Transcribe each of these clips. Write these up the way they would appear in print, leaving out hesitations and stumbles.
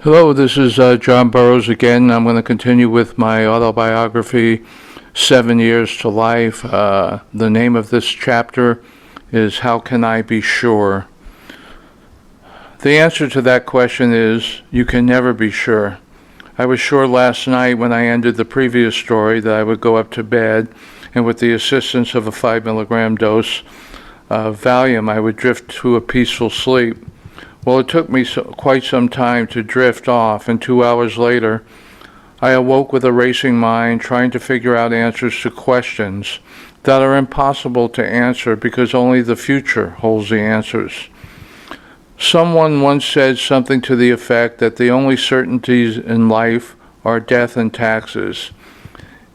Hello, this is John Burroughs again. I'm going to continue with my autobiography, 7 Years to Life. The name of this chapter is How Can I Be Sure? The answer to that question is, you can never be sure. I was sure last night when I ended the previous story that I would go up to bed, and with the assistance of a 5 milligram dose of Valium, I would drift to a peaceful sleep. Well, it took me quite some time to drift off, and 2 hours later, I awoke with a racing mind, trying to figure out answers to questions that are impossible to answer because only the future holds the answers. Someone once said something to the effect that the only certainties in life are death and taxes.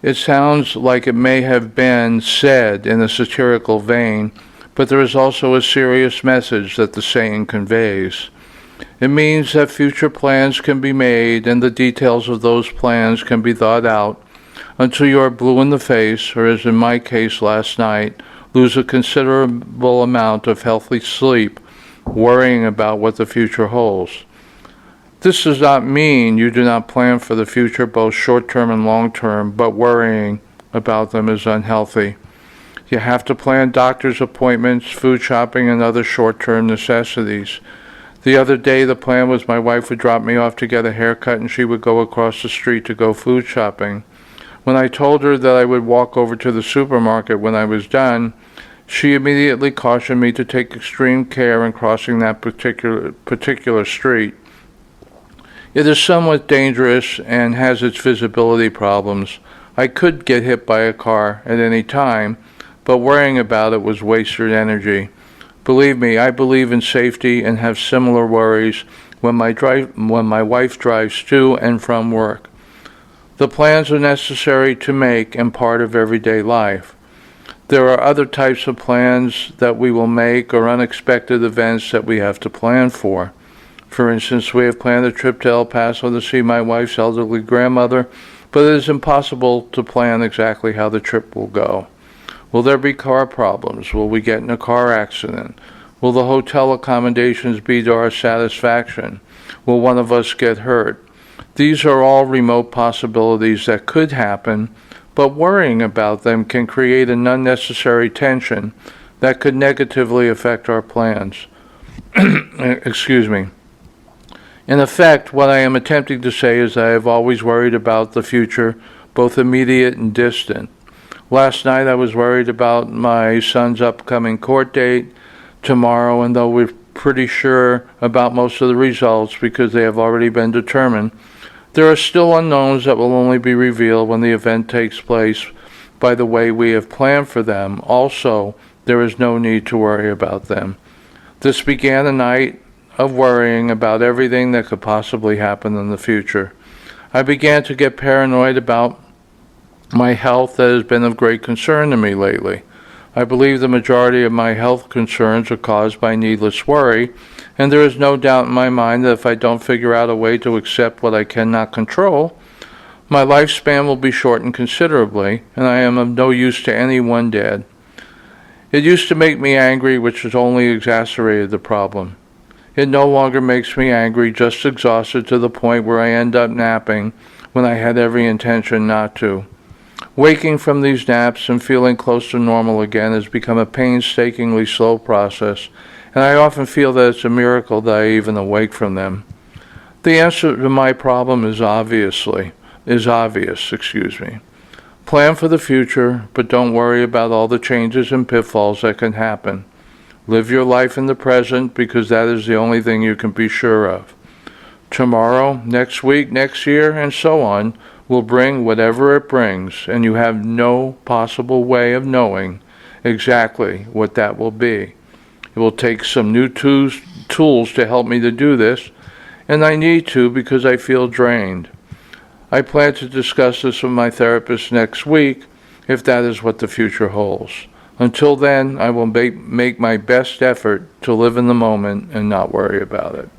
It sounds like it may have been said in a satirical vein, but there is also a serious message that the saying conveys. It means that future plans can be made and the details of those plans can be thought out until you are blue in the face, or as in my case last night, lose a considerable amount of healthy sleep worrying about what the future holds. This does not mean you do not plan for the future, both short-term and long-term, but worrying about them is unhealthy. You have to plan doctor's appointments, food shopping, and other short-term necessities. The other day, the plan was my wife would drop me off to get a haircut and she would go across the street to go food shopping. When I told her that I would walk over to the supermarket when I was done, she immediately cautioned me to take extreme care in crossing that particular street. It is somewhat dangerous and has its visibility problems. I could get hit by a car at any time, but worrying about it was wasted energy. Believe me, I believe in safety and have similar worries when my wife drives to and from work. The plans are necessary to make and part of everyday life. There are other types of plans that we will make or unexpected events that we have to plan for. For instance, we have planned a trip to El Paso to see my wife's elderly grandmother, but it is impossible to plan exactly how the trip will go. Will there be car problems? Will we get in a car accident? Will the hotel accommodations be to our satisfaction? Will one of us get hurt? These are all remote possibilities that could happen, but worrying about them can create an unnecessary tension that could negatively affect our plans. Excuse me. In effect, what I am attempting to say is that I have always worried about the future, both immediate and distant. Last night I was worried about my son's upcoming court date tomorrow, and though we're pretty sure about most of the results because they have already been determined, there are still unknowns that will only be revealed when the event takes place by the way we have planned for them. Also, there is no need to worry about them. This began a night of worrying about everything that could possibly happen in the future. I began to get paranoid about my health that has been of great concern to me lately. I believe the majority of my health concerns are caused by needless worry, and there is no doubt in my mind that if I don't figure out a way to accept what I cannot control, my lifespan will be shortened considerably, and I am of no use to anyone dead. It used to make me angry, which has only exacerbated the problem. It no longer makes me angry, just exhausted to the point where I end up napping when I had every intention not to. Waking from these naps and feeling close to normal again has become a painstakingly slow process, and I often feel that it's a miracle that I even awake from them. The answer to my problem is obvious. Plan for the future, but don't worry about all the changes and pitfalls that can happen. Live your life in the present because that is the only thing you can be sure of. Tomorrow, next week, next year, and so on will bring whatever it brings, and you have no possible way of knowing exactly what that will be. It will take some new tools to help me to do this, and I need to because I feel drained. I plan to discuss this with my therapist next week if that is what the future holds. Until then, I will make my best effort to live in the moment and not worry about it.